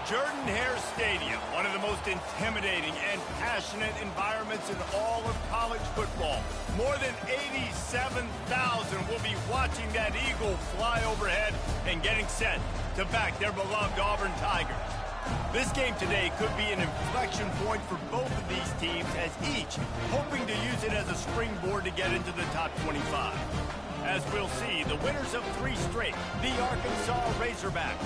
Jordan-Hare Stadium, one of the most intimidating and passionate environments in all of college football. More than 87,000 will be watching that eagle fly overhead and getting set to back their beloved Auburn Tigers. This game today could be an inflection point for both of these teams, as each hoping to use it as a springboard to get into the top 25. As we'll see, the winners of 3 straight, the Arkansas Razorbacks,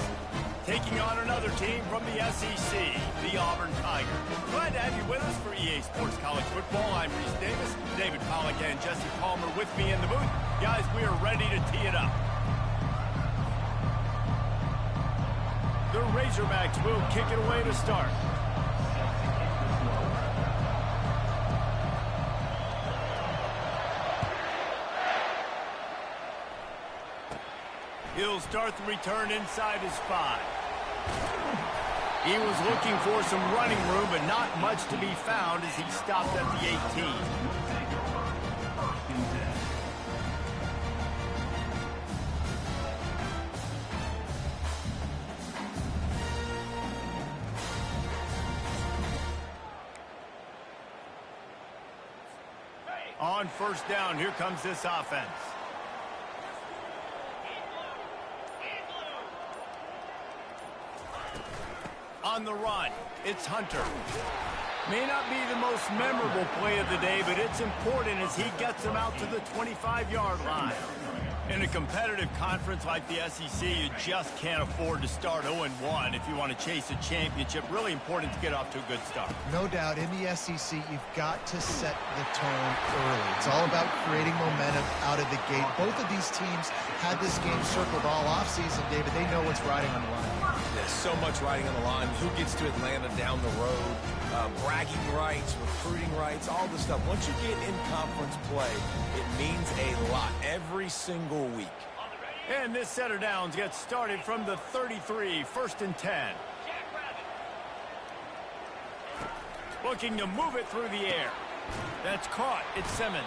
taking on another team from the SEC, the Auburn Tigers. Glad to have you with us for EA Sports College Football. I'm Reese Davis, David Pollack and Jesse Palmer with me in the booth. Guys, we are ready to tee it up. The Razorbacks will kick it away to start. He'll start the return inside his 5. He was looking for some running room, but not much to be found as he stopped at the 18. On first down, here comes this offense. On the run, it's Hunter. May not be the most memorable play of the day, but it's important as he gets them out to the 25-yard line. In a competitive conference like the SEC, you just can't afford to start 0-1 if you want to chase a championship. Really important to get off to a good start. No doubt, in the SEC, you've got to set the tone early. It's all about creating momentum out of the gate. Both of these teams had this game circled all offseason, David. They know what's riding on the line. There's so much riding on the line. Who gets to Atlanta down the road? Bragging rights, recruiting rights, all this stuff. Once you get in conference play, it means a lot every single week. And this set of downs gets started from the 33, 1st and 10. Looking to move it through the air. That's caught. It's Simmons.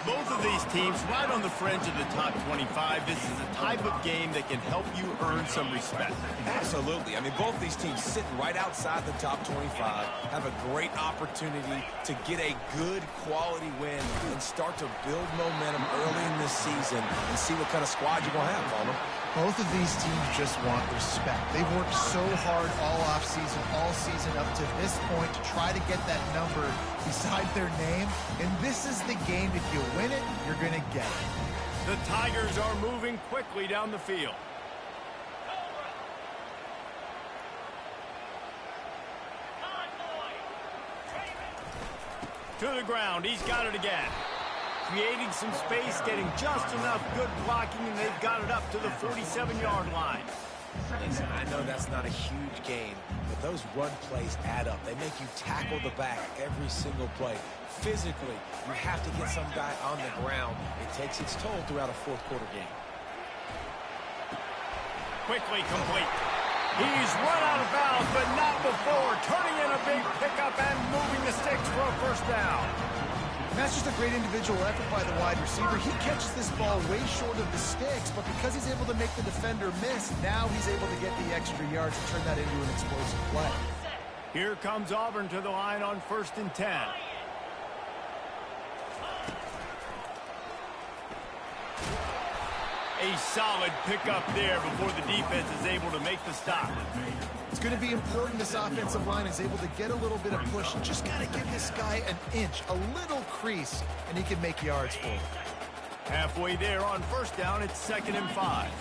Both of these teams right on the fringe of the top 25. This is a type of game that can help you earn some respect. Absolutely. I mean, both these teams sitting right outside the top 25 have a great opportunity to get a good quality win and start to build momentum early in this season and see what kind of squad you're going to have, Palmer. Both of these teams just want respect. They've worked so hard all offseason, all season up to this point to try to get that number beside their name. And this is the game. If you win it, you're going to get it. The Tigers are moving quickly down the field. To the ground. He's got it again. Creating some space, getting just enough good blocking, and they've got it up to the 47-yard line. Listen, I know that's not a huge gain, but those run plays add up. They make you tackle the back every single play. Physically, you have to get some guy on the ground. It takes its toll throughout a fourth-quarter game. Quickly complete. He's run out of bounds, but not before. Turning in a big pickup and moving the sticks for a first down. And that's just a great individual effort by the wide receiver. He catches this ball way short of the sticks, but because he's able to make the defender miss, now he's able to get the extra yards and turn that into an explosive play. Here comes Auburn to the line on 1st and 10. A solid pickup there before the defense is able to make the stop. It's going to be important this offensive line is able to get a little bit of push. Just got to give this guy an inch, a little crease, and he can make yards for it. Halfway there on first down, it's 2nd and 5.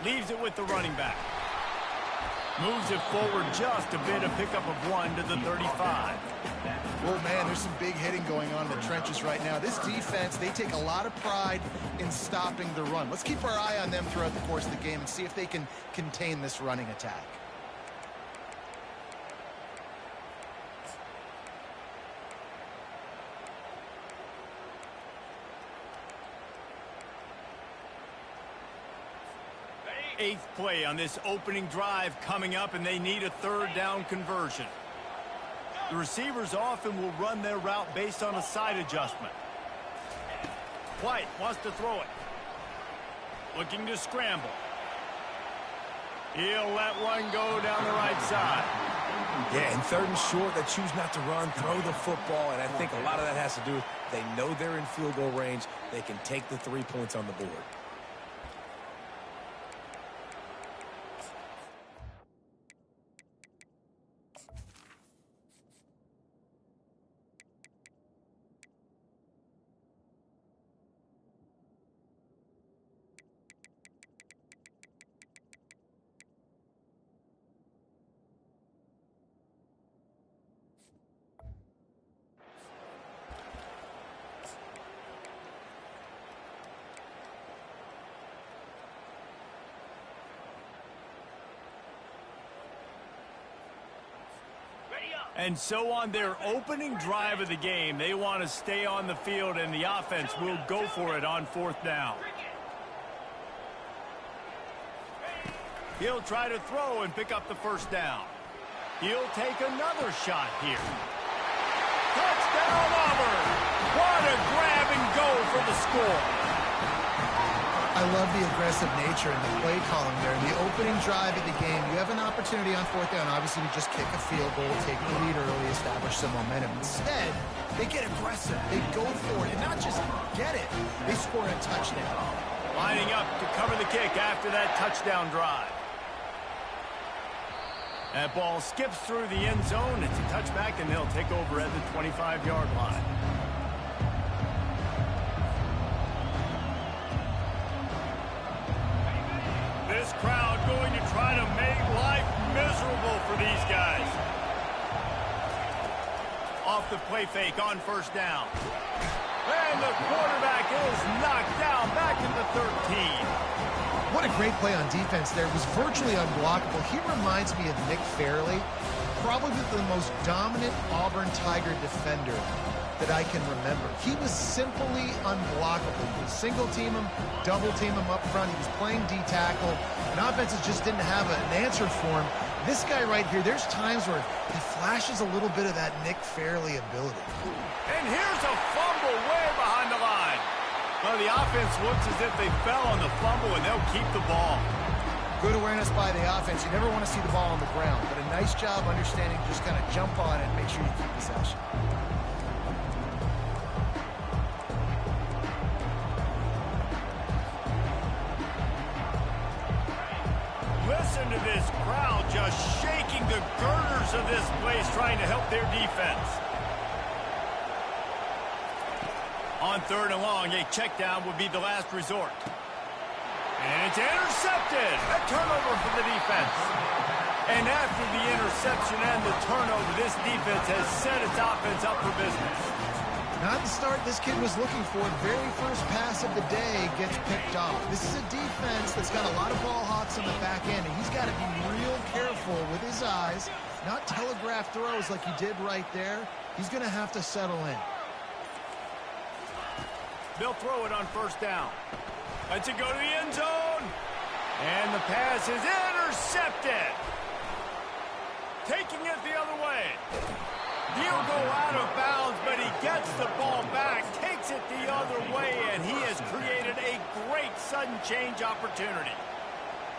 Leaves it with the running back. Moves it forward just a bit, a pickup of 1 to the 35. Well, man, there's some big hitting going on in the trenches right now. This defense, they take a lot of pride in stopping the run. Let's keep our eye on them throughout the course of the game and see if they can contain this running attack. Eighth play on this opening drive coming up, and they need a 3rd down conversion. The receivers often will run their route based on a side adjustment. White wants to throw it. Looking to scramble. He'll let one go down the right side. Yeah, and 3rd and short, they choose not to run, throw the football, and I think a lot of that has to do with they know they're in field goal range. They can take the 3 points on the board. And so on their opening drive of the game, they want to stay on the field, and the offense will go for it on 4th down. He'll try to throw and pick up the 1st down. He'll take another shot here. Touchdown, Auburn! What a grab and go for the score. I love the aggressive nature and the play calling there. In the opening drive of the game, you have an opportunity on 4th down, obviously, to just kick a field goal, take the lead early, establish some momentum. Instead, they get aggressive. They go for it, and not just get it. They score a touchdown. Lining up to cover the kick after that touchdown drive. That ball skips through the end zone. It's a touchback, and they'll take over at the 25-yard line. This crowd going to try to make life miserable for these guys. Off the play fake on 1st down. And the quarterback is knocked down back in the 13. What a great play on defense there. It was virtually unblockable. He reminds me of Nick Fairley, probably the most dominant Auburn Tiger defender that I can remember. He was simply unblockable. You could single team him, double team him up front. He was playing D-tackle, and offenses just didn't have an answer for him. This guy right here, there's times where he flashes a little bit of that Nick Fairley ability. And here's a fumble way behind the line. Well, the offense looks as if they fell on the fumble, and they'll keep the ball. Good awareness by the offense. You never want to see the ball on the ground, but a nice job understanding just kind of jump on it and make sure you keep possession. Listen to this crowd just shaking the girders of this place, trying to help their defense. On 3rd and long, a check down would be the last resort. And it's intercepted. A turnover for the defense. And after the interception and the turnover, this defense has set its offense up for business. Not the start this kid was looking for. Very first pass of the day gets picked off. This is a defense that's got a lot of ball hawks on the back end, and he's got to be real careful with his eyes, not telegraph throws like he did right there. He's going to have to settle in. They'll throw it on 1st down. Lets it go to the end zone. And the pass is intercepted. Taking it the other way. He'll go out of bounds, but he gets the ball back, takes it the other way, and he has created a great sudden change opportunity.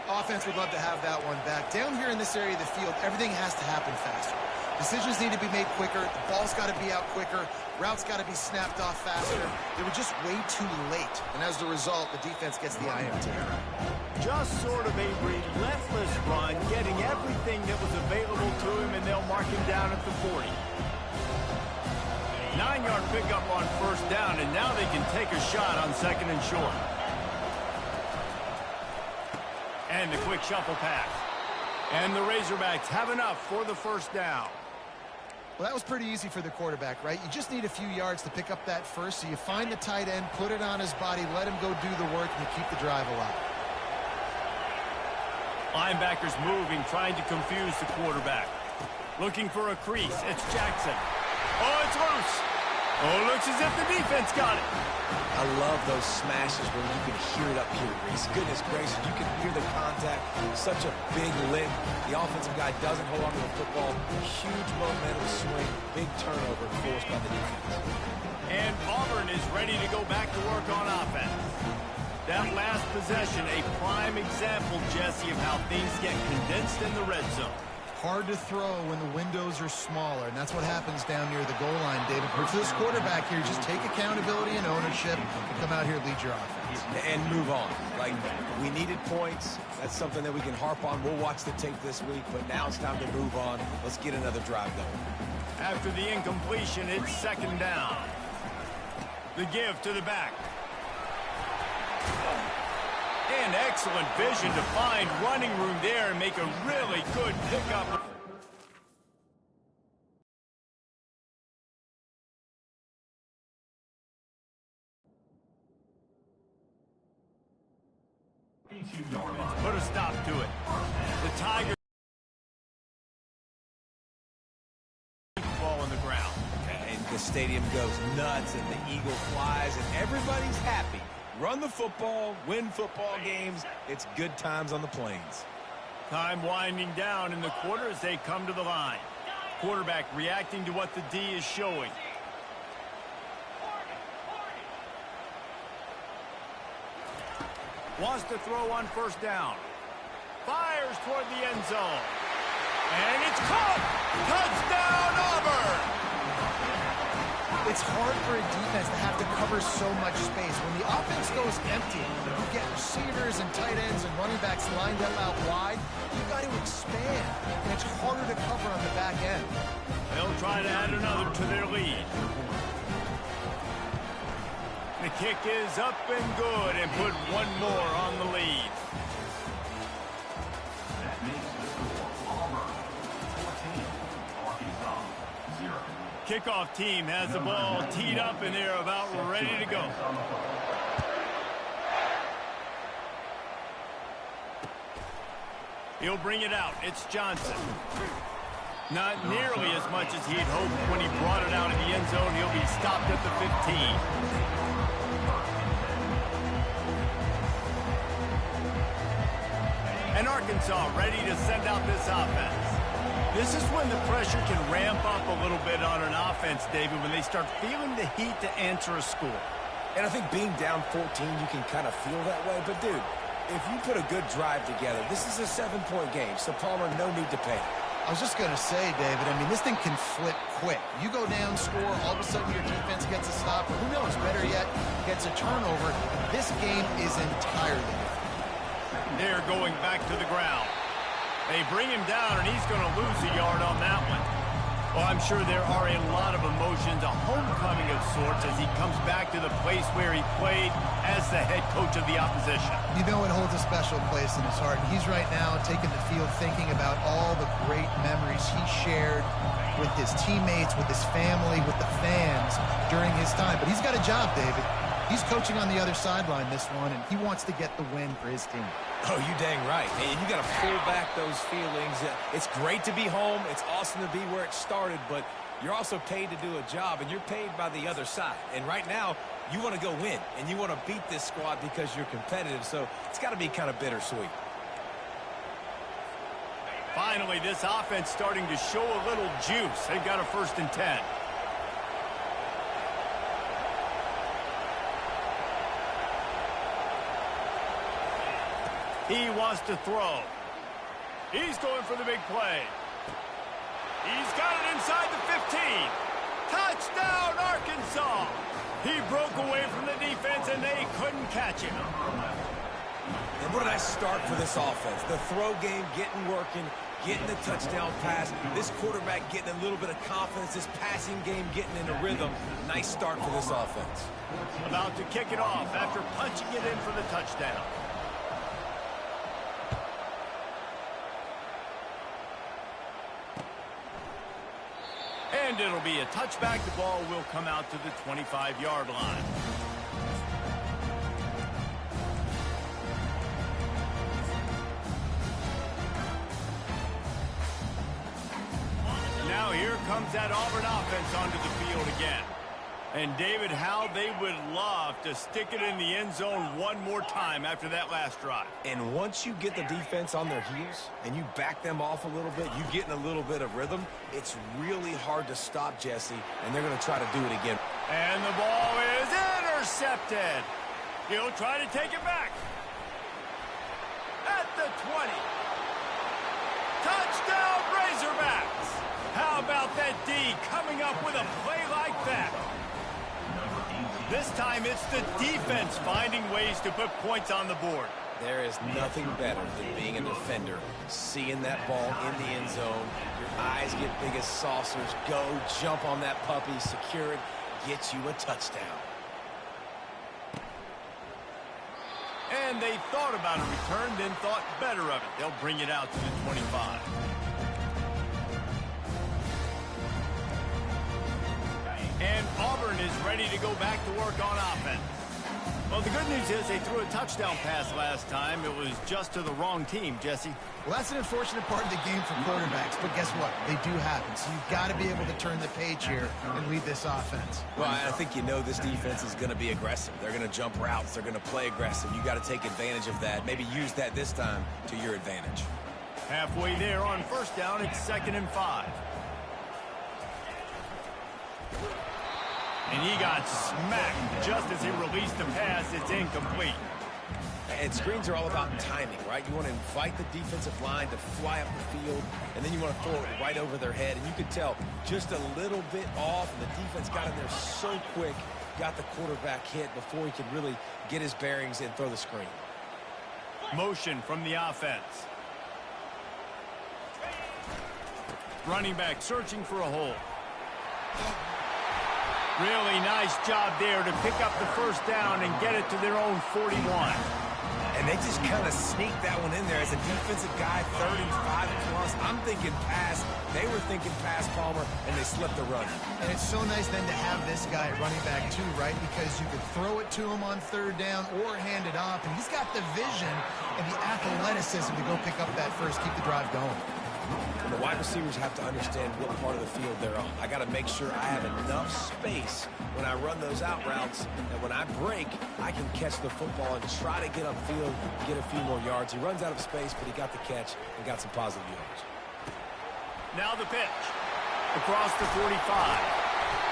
Offense would love to have that one back. Down here in this area of the field, everything has to happen faster. Decisions need to be made quicker. The ball's got to be out quicker. Routes got to be snapped off faster. They were just way too late. And as a result, the defense gets the INT. Just sort of a relentless run, getting everything that was available to him, and they'll mark him down at the 40. 9-yard pickup on 1st down, and now they can take a shot on 2nd and short. And the quick shuffle pass. And the Razorbacks have enough for the 1st down. Well, that was pretty easy for the quarterback, right? You just need a few yards to pick up that first, so you find the tight end, put it on his body, let him go do the work, and you keep the drive alive. Linebackers moving, trying to confuse the quarterback. Looking for a crease. It's Jackson. Oh, it's loose. Oh, looks as if the defense got it. I love those smashes where you can hear it up here, Reese. Goodness gracious, you can hear the contact. Such a big lift. The offensive guy doesn't hold on to the football. Huge momentum swing. Big turnover forced by the defense. And Auburn is ready to go back to work on offense. That last possession, a prime example, Jesse, of how things get condensed in the red zone. Hard to throw when the windows are smaller, and that's what happens down near the goal line, David. For this quarterback here, just take accountability and ownership and come out here and lead your offense. And move on. Like, we needed points. That's something that we can harp on. We'll watch the tape this week, but now it's time to move on. Let's get another drive going. After the incompletion, it's second down. The give to the back. And excellent vision to find running room there and make a really good pickup. Put a stop to it. The Tigers ball on the ground. And the stadium goes nuts and the eagle flies and everybody's happy. Run the football, win football games. It's good times on the plains. Time winding down in the quarter as they come to the line. Quarterback reacting to what the D is showing. Wants to throw on first down. Fires toward the end zone. And it's caught! Touchdown, Auburn! It's hard for a defense to have to cover so much space. When the offense goes empty, you get receivers and tight ends and running backs lined up out wide, you've got to expand, and it's harder to cover on the back end. They'll try to add another to their lead. The kick is up and good and put one more on the lead. Kickoff team has the ball teed up and they're about ready to go. He'll bring it out. It's Johnson. Not nearly as much as he'd hoped when he brought it out in the end zone. He'll be stopped at the 15. And Arkansas ready to send out this offense. This is when the pressure can ramp up a little bit on an offense, David, when they start feeling the heat to answer a score. And I think being down 14, you can kind of feel that way. But, dude, if you put a good drive together, this is a 7-point game, so Palmer, no need to panic. I was just going to say, David, I mean, this thing can flip quick. You go down, score, all of a sudden your defense gets a stop, or who knows, better yet, gets a turnover. This game is entirely different. They're going back to the ground. They bring him down, and he's going to lose a yard on that one. Well, I'm sure there are a lot of emotions, a homecoming of sorts, as he comes back to the place where he played as the head coach of the opposition. You know it holds a special place in his heart. He's right now taking the field thinking about all the great memories he shared with his teammates, with his family, with the fans during his time. But he's got a job, David. He's coaching on the other sideline this one, and he wants to get the win for his team. Oh, you dang right. And you got to pull back those feelings. It's great to be home. It's awesome to be where it started, but you're also paid to do a job, and you're paid by the other side. And right now, you want to go win, and you want to beat this squad because you're competitive, so it's got to be kind of bittersweet. Finally, this offense starting to show a little juice. They've got a 1st and 10. He wants to throw. He's going for the big play. He's got it inside the 15. Touchdown, Arkansas. He broke away from the defense, and they couldn't catch him. And what a nice start for this offense. The throw game getting working, getting the touchdown pass. This quarterback getting a little bit of confidence. This passing game getting in a rhythm. Nice start for this offense. About to kick it off after punching it in for the touchdown. And it'll be a touchback. The ball will come out to the 25-yard line. Now here comes that Auburn offense onto the field again. And David, how they would love to stick it in the end zone one more time after that last drive. And once you get the defense on their heels and you back them off a little bit, you get in a little bit of rhythm, it's really hard to stop, Jesse, and they're going to try to do it again. And the ball is intercepted. He'll try to take it back. At the 20. Touchdown, Razorbacks! How about that D coming up with a play like that? This time it's the defense finding ways to put points on the board. There is nothing better than being a defender, seeing that ball in the end zone. Your eyes get big as saucers. Go, jump on that puppy, secure it, get you a touchdown. And they thought about a return, then thought better of it. They'll bring it out to the 25. And Auburn is ready to go back to work on offense. Well, the good news is they threw a touchdown pass last time. It was just to the wrong team, Jesse. Well, that's an unfortunate part of the game for quarterbacks, but guess what? They do happen, so you've got to be able to turn the page here and lead this offense. Well, I think you know this defense is going to be aggressive. They're going to jump routes. They're going to play aggressive. You got to take advantage of that. Maybe use that this time to your advantage. Halfway there on first down, it's 2nd and 5. And he got smacked just as he released the pass. It's incomplete. And screens are all about timing, right? You want to invite the defensive line to fly up the field, and then you want to throw it right over their head. And you could tell just a little bit off, and the defense got in there so quick, got the quarterback hit before he could really get his bearings and throw the screen. Motion from the offense. Running back searching for a hole. Really nice job there to pick up the first down and get it to their own 41. And they just kind of sneaked that one in there as a defensive guy, 3rd and 5 plus. I'm thinking pass. They were thinking pass, Palmer, and they slipped the run. And it's so nice then to have this guy at running back too, right? Because you could throw it to him on 3rd down or hand it off, and he's got the vision and the athleticism to go pick up that first, keep the drive going. And the wide receivers have to understand what part of the field they're on. I got to make sure I have enough space when I run those out routes, and when I break, I can catch the football and try to get upfield, get a few more yards. He runs out of space, but he got the catch and got some positive yards. Now the pitch. Across the 45.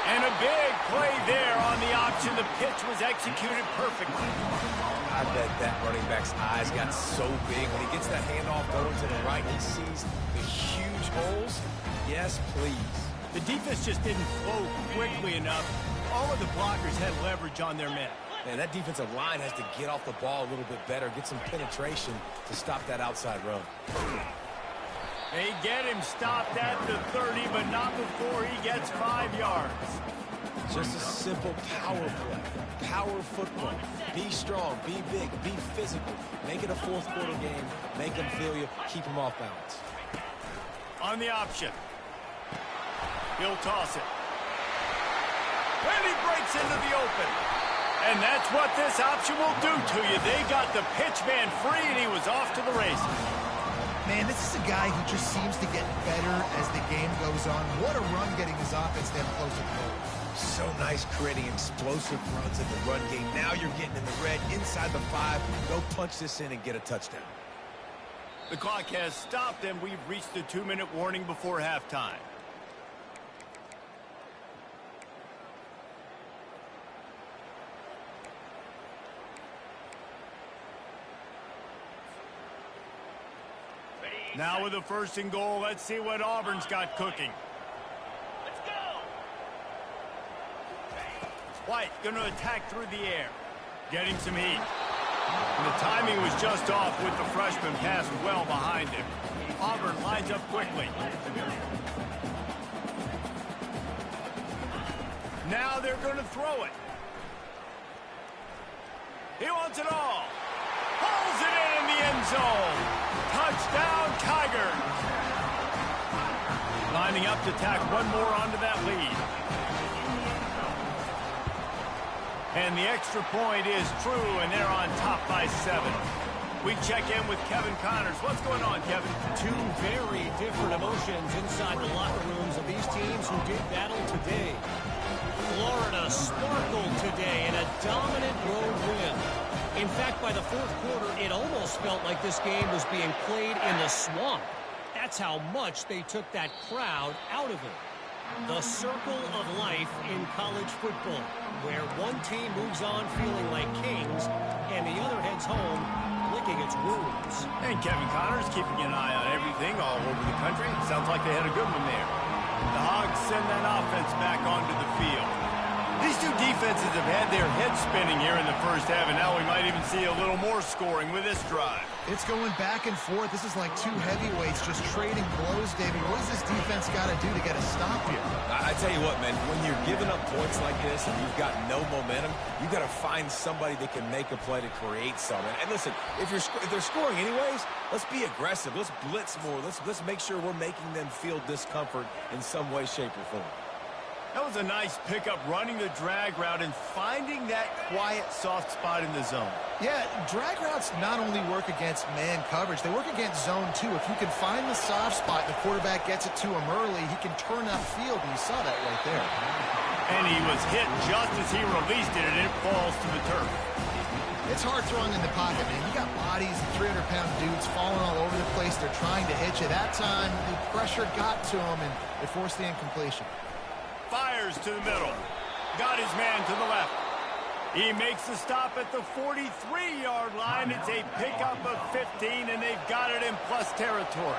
And a big play there on the option. The pitch was executed perfectly. I bet that running back's eyes got so big. When he gets that handoff going to the right, he sees the huge holes. Yes, please. The defense just didn't flow quickly enough. All of the blockers had leverage on their men. Man, that defensive line has to get off the ball a little bit better, get some penetration to stop that outside run. They get him stopped at the 30, but not before he gets 5 yards. Just a simple power play. Power football. Be strong, be big, be physical. Make it a 4th quarter game. Make them feel you. Keep them off balance. On the option. He'll toss it. And he breaks into the open. And that's what this option will do to you. They got the pitch man free, and he was off to the races. Man, this is a guy who just seems to get better as the game goes on. What a run getting his offense down close to the goal. So nice creating explosive runs in the run game. Now you're getting in the red, inside the 5. Go punch this in and get a touchdown. The clock has stopped, and we've reached the 2-minute warning before halftime. Now with the 1st and goal, let's see what Auburn's got cooking. Let's go! White going to attack through the air. Getting some heat. And the timing was just off with the freshman passed well behind him. Auburn lines up quickly. Now they're going to throw it. He wants it all. Pulls it in the end zone. Touchdown, Tigers. Lining up to tack one more onto that lead. And the extra point is true, and they're on top by 7. We check in with Kevin Connors. What's going on, Kevin? 2 very different emotions inside the locker rooms of these teams who did battle today. Florida sparkled today in a dominant road win. In fact, by the 4th quarter, it almost felt like this game was being played in the swamp. That's how much they took that crowd out of it. The circle of life in college football, where one team moves on feeling like kings and the other heads home licking its wounds. And Kevin Connors keeping an eye on everything all over the country. Sounds like they had a good one there. The Hogs send that offense back onto the field. These two defenses have had their heads spinning here in the first half, and now we might even see a little more scoring with this drive. It's going back and forth. This is like two heavyweights just trading blows, David. What does this defense got to do to get a stop here? I tell you what, man, when you're giving up points like this and you've got no momentum, you've got to find somebody that can make a play to create something. And listen, if they're scoring anyways, let's be aggressive. Let's blitz more. Let's make sure we're making them feel discomfort in some way, shape, or form. That was a nice pickup, running the drag route and finding that quiet, soft spot in the zone. Yeah, drag routes not only work against man coverage, they work against zone too. If you can find the soft spot, the quarterback gets it to him early, he can turn upfield, and you saw that right there. And he was hit just as he released it, and it falls to the turf. It's hard throwing in the pocket, man. You got bodies, 300-pound dudes falling all over the place. They're trying to hit you. That time, the pressure got to him, and it forced the incompletion. Fires to the middle. Got his man to the left. He makes the stop at the 43-yard line. It's a pickup of 15, and they've got it in plus territory.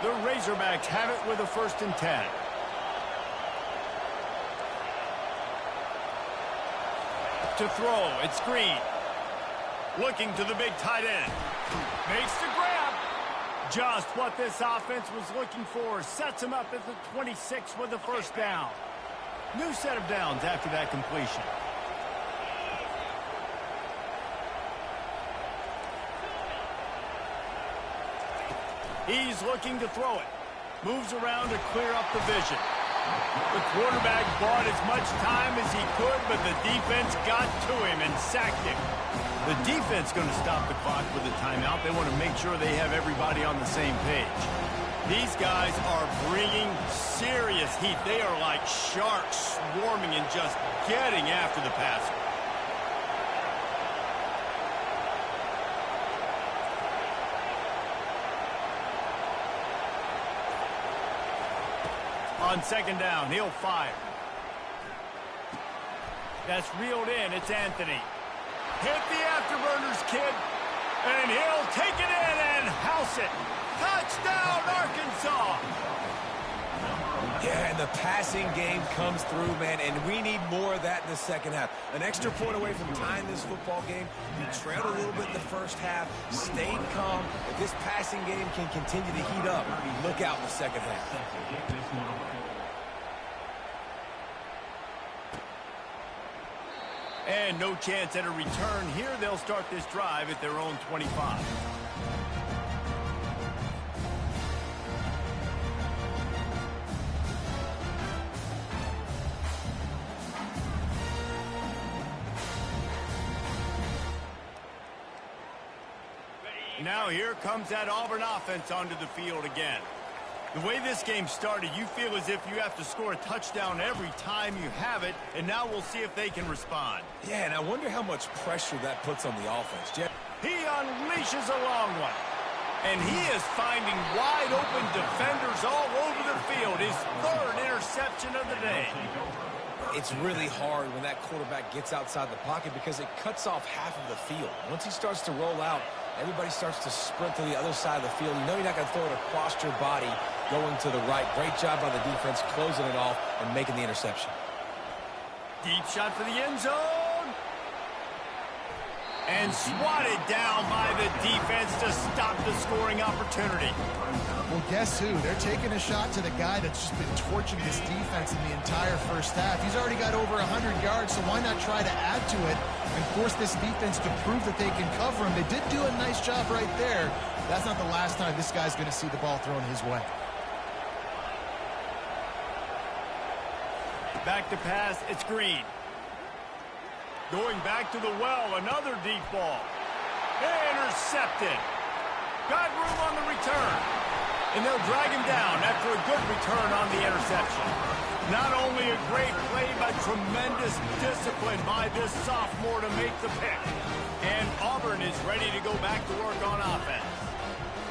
The Razorbacks have it with a 1st and 10. To throw, it's Green. Looking to the big tight end. Makes the grab. Just what this offense was looking for. Sets him up at the 26 with the 1st down. New set of downs after that completion. He's looking to throw it. Moves around to clear up the vision. The quarterback bought as much time as he could, but the defense got to him and sacked him. The defense going to stop the clock with a timeout. They want to make sure they have everybody on the same page. These guys are bringing serious heat. They are like sharks swarming and just getting after the passer. On 2nd down, he'll fire. That's reeled in. It's Anthony. Hit the afterburners, kid. And he'll take it in and house it. Touchdown, Arkansas. Yeah, and the passing game comes through, man, and we need more of that in the second half. An extra point away from tying this football game. You trailed a little bit in the first half, stayed calm. If this passing game can continue to heat up, look out in the second half. And no chance at a return here. They'll start this drive at their own 25. Now here comes that Auburn offense onto the field again. The way this game started, you feel as if you have to score a touchdown every time you have it, and now we'll see if they can respond. Yeah, and I wonder how much pressure that puts on the offense. Jeff. He unleashes a long one, and he is finding wide-open defenders all over the field. His 3rd interception of the day. It's really hard when that quarterback gets outside the pocket because it cuts off half of the field. Once he starts to roll out, everybody starts to sprint to the other side of the field. You know you're not going to throw it across your body going to the right. Great job by the defense closing it off and making the interception. Deep shot for the end zone. And swatted down by the defense to stop the scoring opportunity. Well, guess who? They're taking a shot to the guy that's just been torching this defense in the entire first half. He's already got over 100 yards, so why not try to add to it and force this defense to prove that they can cover him? They did do a nice job right there. That's not the last time this guy's going to see the ball thrown his way. Back to pass, it's Green. Going back to the well, another deep ball. Intercepted. Got room on the return. And they'll drag him down after a good return on the interception. Not only a great play, but tremendous discipline by this sophomore to make the pick. And Auburn is ready to go back to work on offense.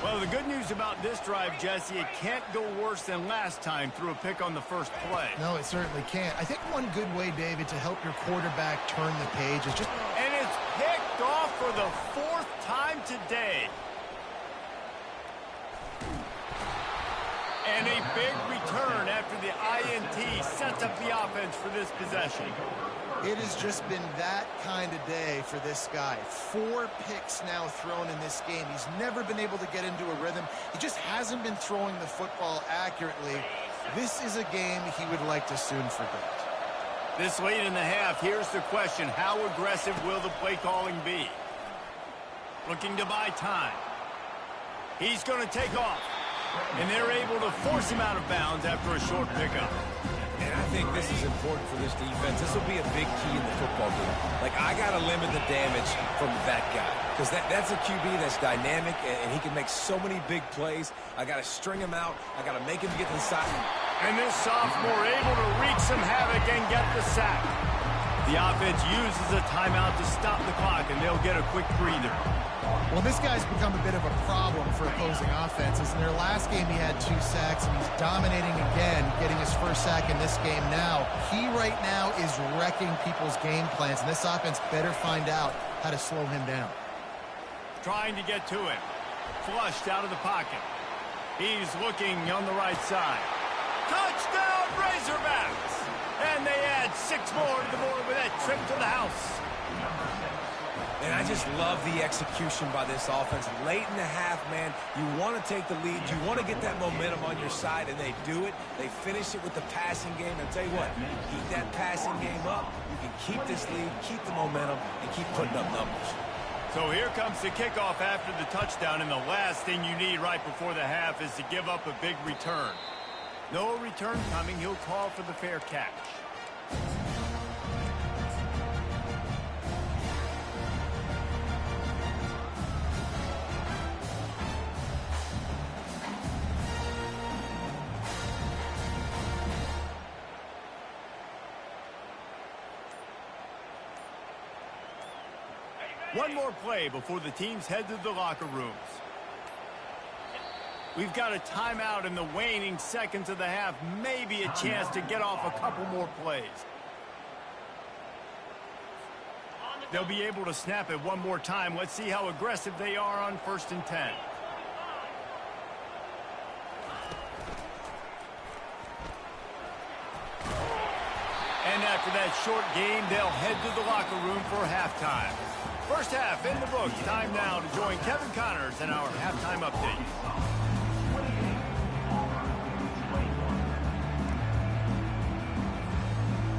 Well, the good news about this drive, Jesse, it can't go worse than last time through a pick on the first play. No, it certainly can't. I think one good way, David, to help your quarterback turn the page is just... And it's picked off for the 4th time today. And a big return after the INT sets up the offense for this possession. It has just been that kind of day for this guy. 4 picks now thrown in this game. He's never been able to get into a rhythm. He just hasn't been throwing the football accurately. This is a game he would like to soon forget. This late in the half, here's the question. How aggressive will the play calling be? Looking to buy time. He's going to take off. And they're able to force him out of bounds after a short pickup. And I think this is important for this defense. This will be a big key in the football game. Like, I got to limit the damage from that guy. Because that's a QB that's dynamic, and he can make so many big plays. I got to string him out. I got to make him get inside. And this sophomore able to wreak some havoc and get the sack. The offense uses a timeout to stop the clock, and they'll get a quick breather. Well, this guy's become a bit of a problem for opposing offenses. In their last game, he had 2 sacks, and he's dominating again, getting his first sack in this game now. He right now is wrecking people's game plans, and this offense better find out how to slow him down. Trying to get to him. Flushed out of the pocket. He's looking on the right side. Touchdown, Razorbacks! And they add 6 more to the board with that trip to the house. And I just love the execution by this offense. Late in the half, man, you want to take the lead. You want to get that momentum on your side, and they do it. They finish it with the passing game. And I'll tell you what, keep that passing game up. You can keep this lead, keep the momentum, and keep putting up numbers. So here comes the kickoff after the touchdown, and the last thing you need right before the half is to give up a big return. No return coming. He'll call for the fair catch. One more play before the teams head to the locker rooms. We've got a timeout in the waning seconds of the half. Maybe a chance to get off a couple more plays. They'll be able to snap it one more time. Let's see how aggressive they are on 1st and 10. And after that short game, they'll head to the locker room for halftime. First half in the books. Time now to join Kevin Connors in our halftime update.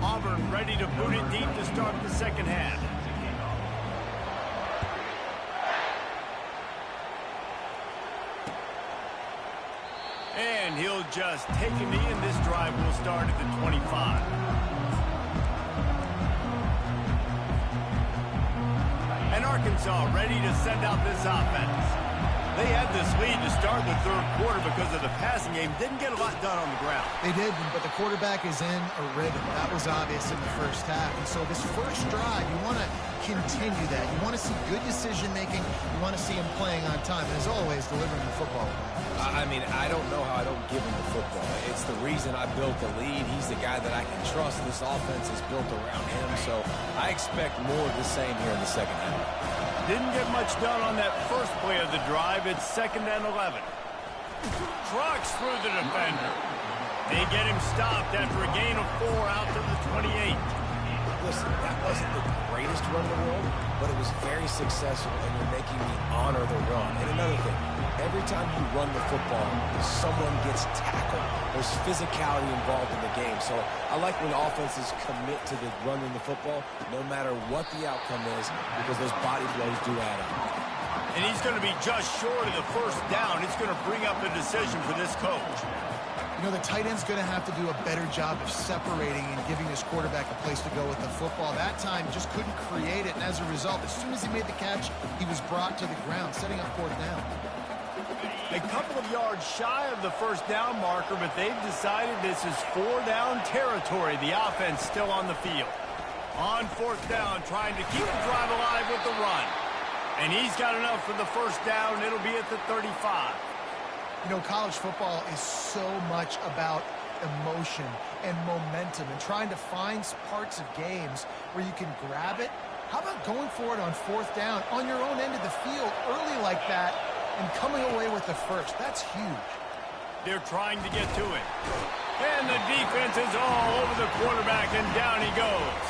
Auburn ready to boot it deep to start the second half. And he'll just take a knee, and this drive will start at the 25. And Arkansas ready to send out this offense. They had this lead to start the 3rd quarter because of the passing game. Didn't get a lot done on the ground. They did, but the quarterback is in a rhythm. That was obvious in the first half. And so this first drive, you want to continue that. You want to see good decision-making. You want to see him playing on time. And as always, delivering the football. I mean, I don't know how I don't give him the football. It's the reason I built the lead. He's the guy that I can trust. This offense is built around him. So I expect more of the same here in the second half. Didn't get much done on that first play of the drive. It's 2nd and 11. Trucks through the defender. They get him stopped after a gain of 4 out to the 28. Listen, that wasn't the greatest run in the world, but it was very successful, and you're making me honor the run. And another thing, every time you run the football, someone gets tackled. There's physicality involved in the game. So I like when offenses commit to the running the football, no matter what the outcome is, because those body blows do add up. And he's going to be just short of the first down. It's going to bring up a decision for this coach. You know, the tight end's going to have to do a better job of separating and giving his quarterback a place to go with the football. That time, just couldn't create it, and as a result, as soon as he made the catch, he was brought to the ground, setting up 4th down. A couple of yards shy of the first down marker, but they've decided this is 4-down territory. The offense still on the field. On 4th down, trying to keep the drive alive with the run. And he's got enough for the first down. It'll be at the 35. You know, college football is so much about emotion and momentum and trying to find parts of games where you can grab it. How about going for it on fourth down on your own end of the field early like that and coming away with the first? That's huge. They're trying to get to it. And the defense is all over the quarterback, and down he goes.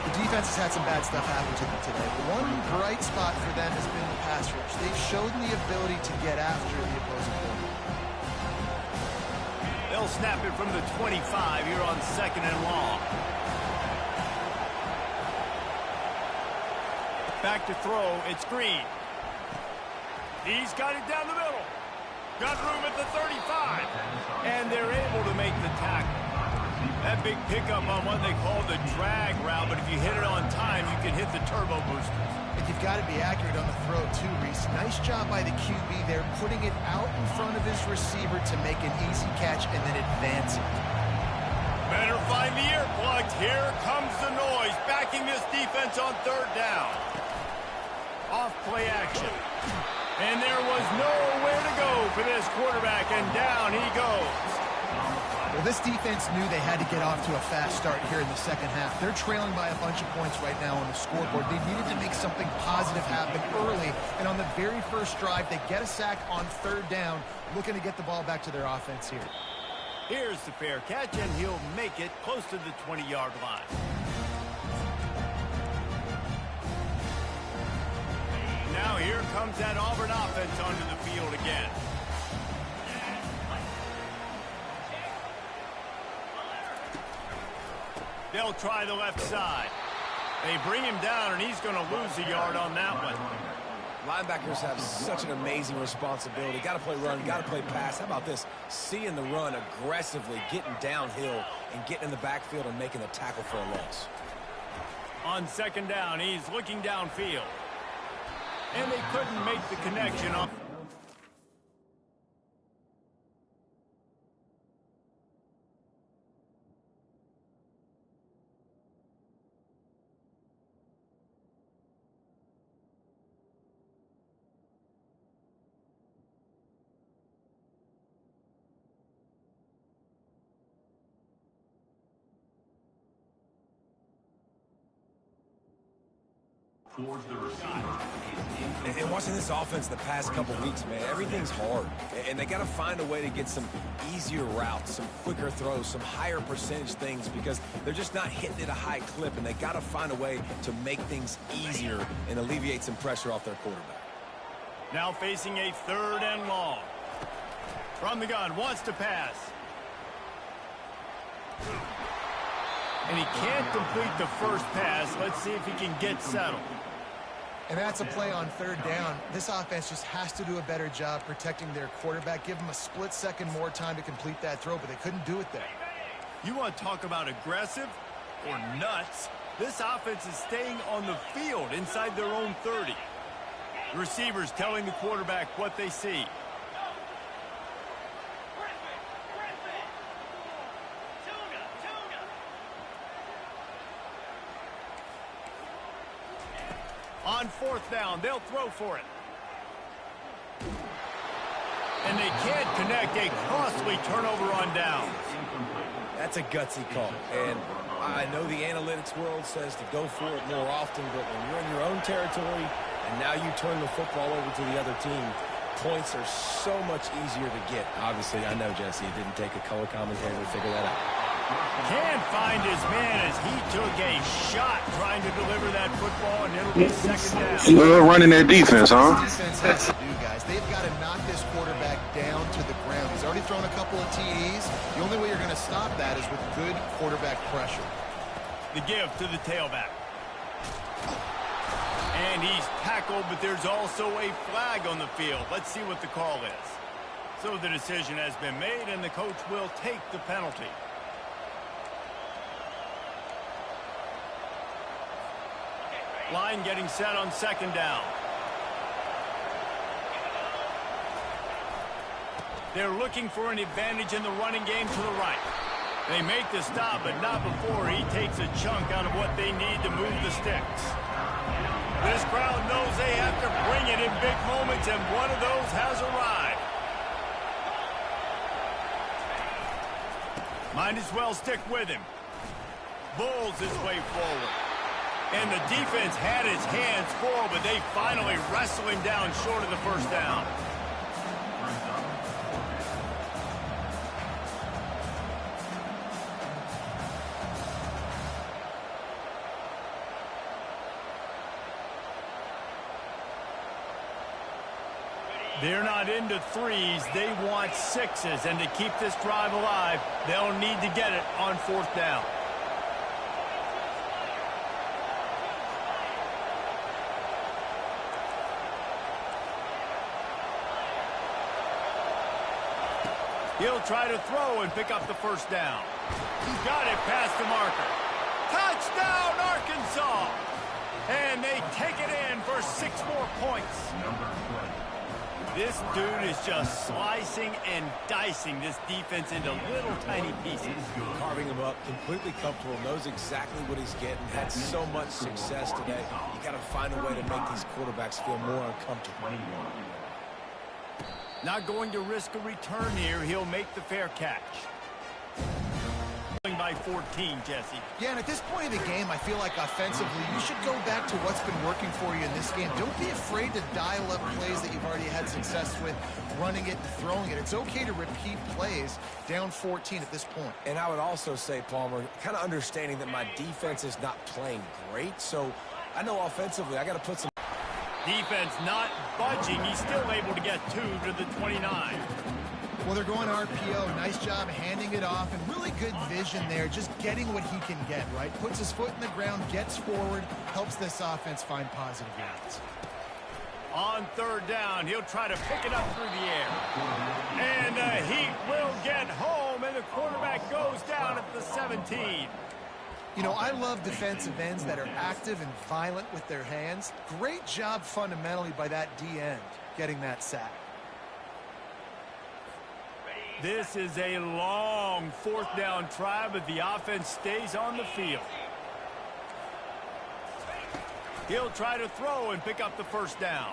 The defense has had some bad stuff happen to them today. But one bright spot for them has been the pass rush. They've shown the ability to get after the opposing quarterback. They'll snap it from the 25 here on 2nd and long. Back to throw, it's Green. He's got it down the middle. Got room at the 35. And they're able to make the tackle. That big pickup on what they call the drag route, but if you hit it on time, you can hit the turbo boosters. And you've got to be accurate on the throw too, Reese. Nice job by the QB there, putting it out in front of his receiver to make an easy catch and then advancing. Better find the earplugs. Here comes the noise, backing this defense on 3rd down. Off play action. And there was nowhere to go for this quarterback, and down he goes. Well, this defense knew they had to get off to a fast start here in the second half. They're trailing by a bunch of points right now on the scoreboard. They needed to make something positive happen early, and on the very first drive, they get a sack on 3rd down, looking to get the ball back to their offense here. Here's the fair catch, and he'll make it close to the 20-yard line. Now here comes that Auburn offense onto the field again. They'll try the left side. They bring him down, and he's going to lose a yard on that one. Linebackers have such an amazing responsibility. Got to play run, got to play pass. How about this? Seeing the run aggressively, getting downhill, and getting in the backfield and making the tackle for a loss. On 2nd down, he's looking downfield. And they couldn't make the connection on. And watching this offense the past couple weeks, man, everything's hard. And they got to find a way to get some easier routes, some quicker throws, some higher percentage things because they're just not hitting at a high clip, and they got to find a way to make things easier and alleviate some pressure off their quarterback. Now facing a 3rd and long. From the gun, wants to pass. And he can't complete the first pass. Let's see if he can get settled. And that's a play on 3rd down. This offense just has to do a better job protecting their quarterback. Give him a split second more time to complete that throw, but they couldn't do it there. You want to talk about aggressive or nuts? This offense is staying on the field inside their own 30. The receivers telling the quarterback what they see. On 4th down, they'll throw for it. And they can't connect. A costly turnover on down. That's a gutsy call. And I know the analytics world says to go for it more often, but when you're in your own territory and now you turn the football over to the other team, points are so much easier to get. Obviously, I know, Jesse, it didn't take a color commentator to figure that out. Can't find his man as he took a shot trying to deliver that football, and it'll be 2nd down. Love running that defense, huh? This defense has to do, guys. They've got to knock this quarterback down to the ground. He's already thrown a couple of TDs. The only way you're going to stop that is with good quarterback pressure. The give to the tailback. And he's tackled, but there's also a flag on the field. Let's see what the call is. So the decision has been made, and the coach will take the penalty. Line getting set on 2nd down. They're looking for an advantage in the running game to the right. They make the stop, but not before he takes a chunk out of what they need to move the sticks. This crowd knows they have to bring it in big moments, and one of those has arrived. Might as well stick with him. Bulls his way forward. And the defense had his hands full, but they finally wrestle him down short of the first down. They're not into threes. They want sixes. And to keep this drive alive, they'll need to get it on fourth down. He'll try to throw and pick up the first down. He's got it past the marker. Touchdown, Arkansas! And they take it in for 6 more points. This dude is just slicing and dicing this defense into little tiny pieces. Carving him up, completely comfortable, knows exactly what he's getting, had so much success today. You got to find a way to make these quarterbacks feel more uncomfortable. Not going to risk a return here. He'll make the fair catch. By 14, Jesse. Yeah, and at this point of the game, I feel like offensively, you should go back to what's been working for you in this game. Don't be afraid to dial up plays that you've already had success with, running it and throwing it. It's okay to repeat plays down 14 at this point. And I would also say, Palmer, kind of understanding that my defense is not playing great, so I know offensively I got to put some... Defense not budging. He's still able to get 2 to the 29. Well, they're going RPO. Nice job handing it off, and really good vision there, just getting what he can get, right? Puts his foot in the ground, gets forward, helps this offense find positive yards. On third down, he'll try to pick it up through the air. And the Heat will get home, and the quarterback goes down at the 17. You know, I love defensive ends that are active and violent with their hands. Great job fundamentally by that D-end, getting that sack. This is a long fourth down try, but the offense stays on the field. He'll try to throw and pick up the first down.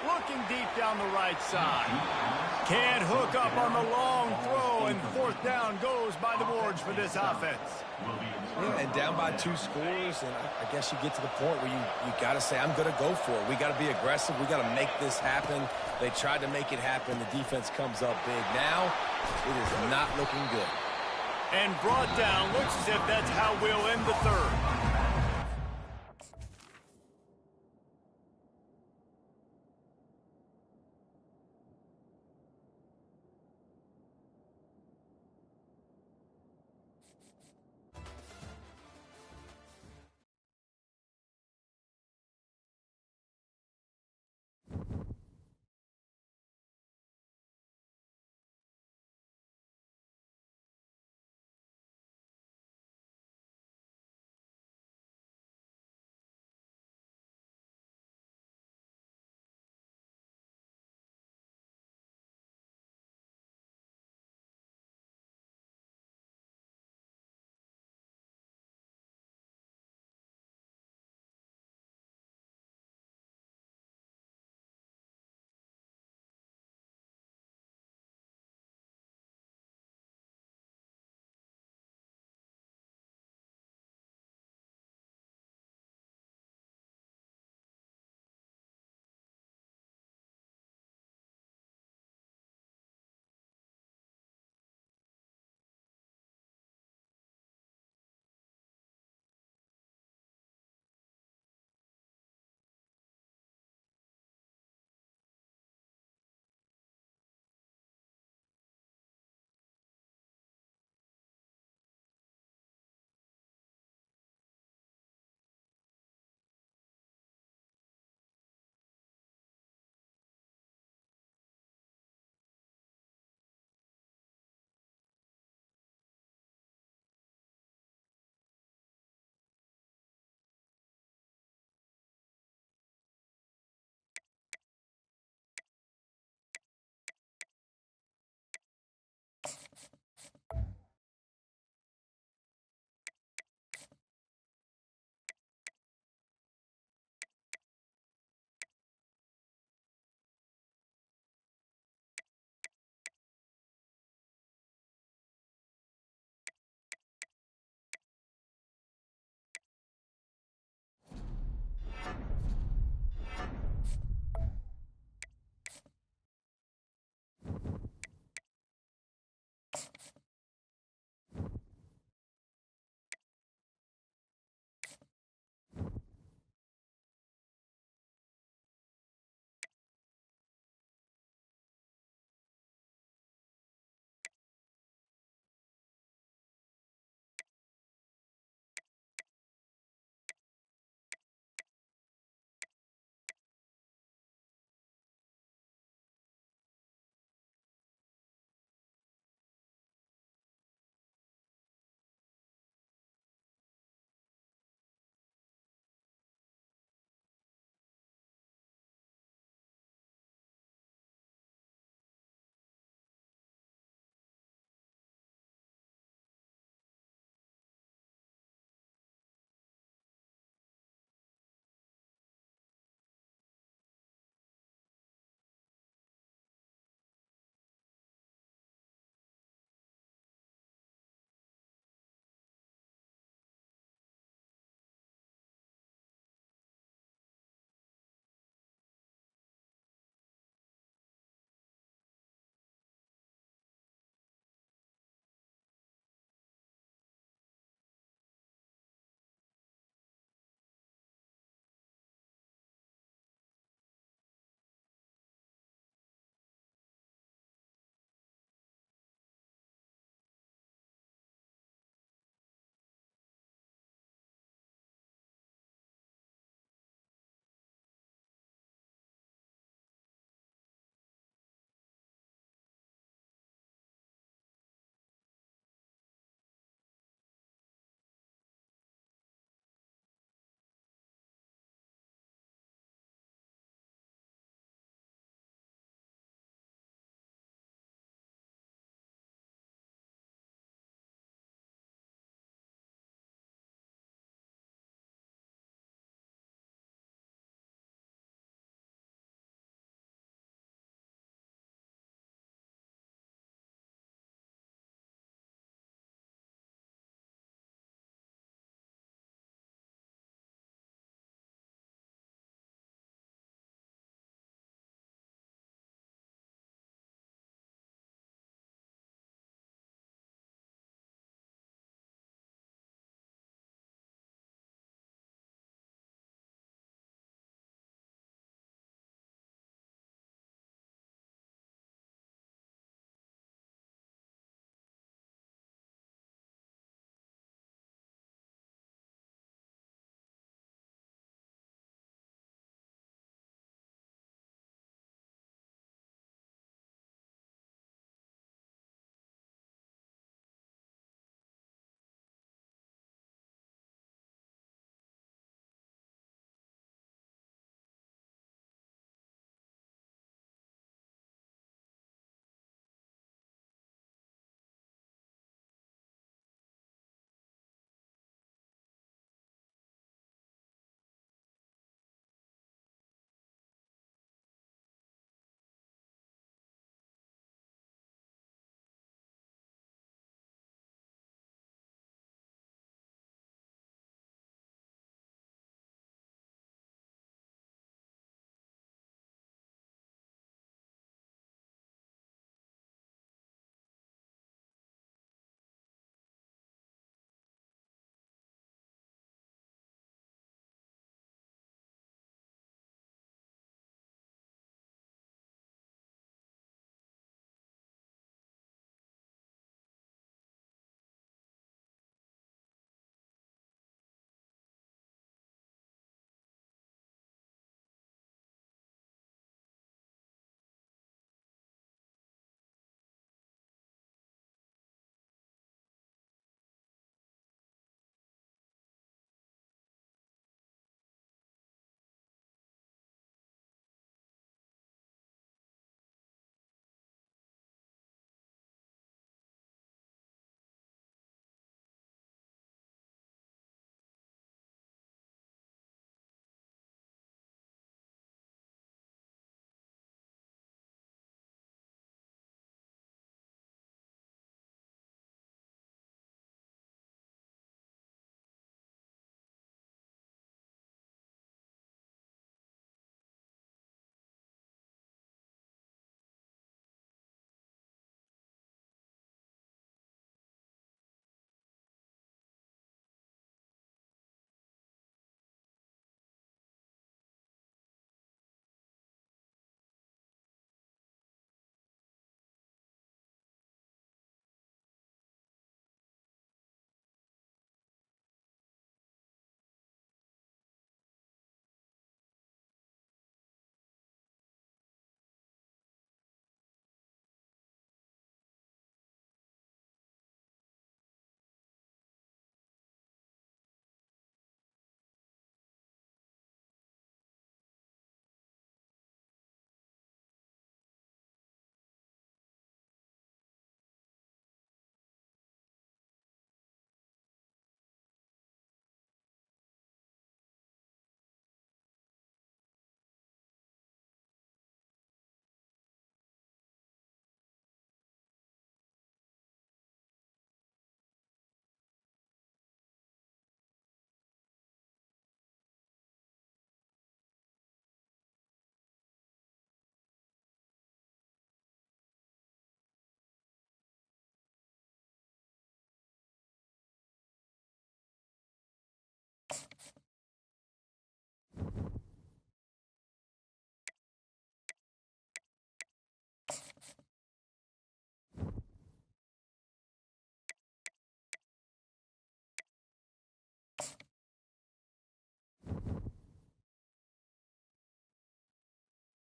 Looking deep down the right side. Can't hook up on the long throw, and fourth down goes by the boards for this offense. Yeah, and down by 2 scores, and I guess you get to the point where you got to say, I'm going to go for it. We got to be aggressive. We got to make this happen. They tried to make it happen. The defense comes up big. Now, it is not looking good. And brought down. Looks as if that's how we'll end the third.